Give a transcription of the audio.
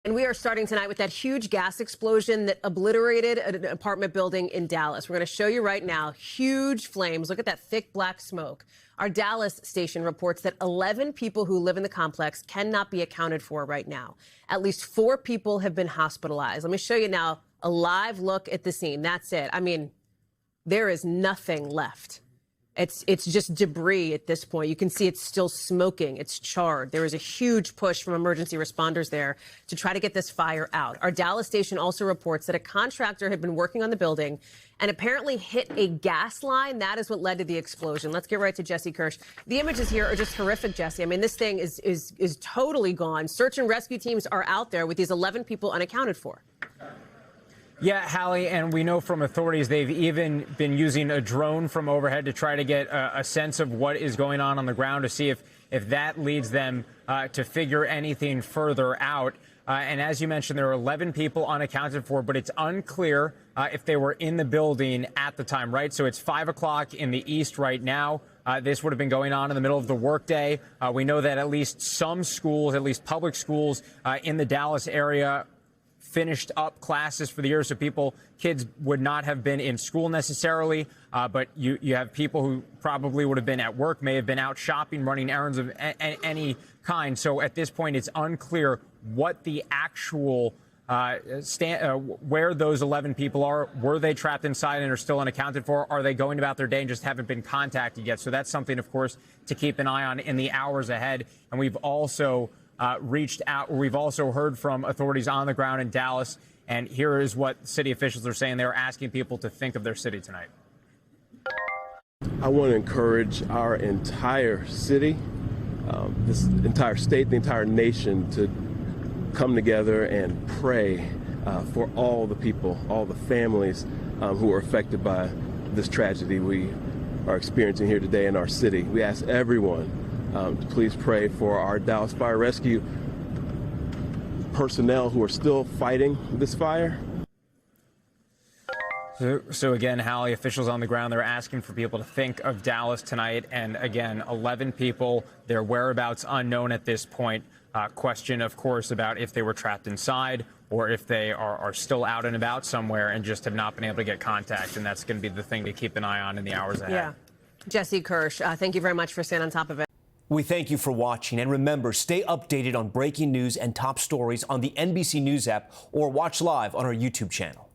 And we are starting tonight with that huge gas explosion that obliterated an apartment building in Dallas. We're going to show you right now huge flames. Look at that thick black smoke. Our Dallas station reports that 11 people who live in the complex cannot be accounted for right now. At least 4 people have been hospitalized. Let me show you now a live look at the scene. That's it. I mean, there is nothing left. It's just debris at this point. You can see it's still smoking. It's charred. There is a huge push from emergency responders there to try to get this fire out. Our Dallas station also reports that a contractor had been working on the building and apparently hit a gas line. That is what led to the explosion. Let's get right to Jesse Kirsch. The images here are just horrific, Jesse. I mean, this thing is totally gone. Search and rescue teams are out there with these 11 people unaccounted for. Yeah, Hallie, and we know from authorities they've even been using a drone from overhead to try to get a sense of what is going on the ground to see if that leads them to figure anything further out. And as you mentioned, there are 11 people unaccounted for, but it's unclear if they were in the building at the time, right? So it's 5 o'clock in the east right now. This would have been going on in the middle of the workday. We know that at least some schools, at least public schools in the Dallas area, finished up classes for the year, so kids would not have been in school necessarily, but you have people who probably would have been at work, may have been out shopping, running errands of any kind. So at this point, it's unclear what the actual where those 11 people are. Were they trapped inside and are still unaccounted for? Are they going about their day and just haven't been contacted yet? So that's something, of course, to keep an eye on in the hours ahead. And we've also reached out. We've also heard from authorities on the ground in Dallas, and here is what city officials are saying. They're asking people to think of their city tonight. I want to encourage our entire city, this entire state, the entire nation to come together and pray for all the people, all the families who are affected by this tragedy we are experiencing here today in our city. We ask everyone to please pray for our Dallas Fire Rescue personnel who are still fighting this fire. So again, Hallie, officials on the ground, they're asking for people to think of Dallas tonight. And again, 11 people, their whereabouts unknown at this point. Question, of course, about if they were trapped inside or if they are still out and about somewhere and just have not been able to get contact. And that's going to be the thing to keep an eye on in the hours ahead. Yeah. Jesse Kirsch, thank you very much for staying on top of it. We thank you for watching, and remember, stay updated on breaking news and top stories on the NBC News app or watch live on our YouTube channel.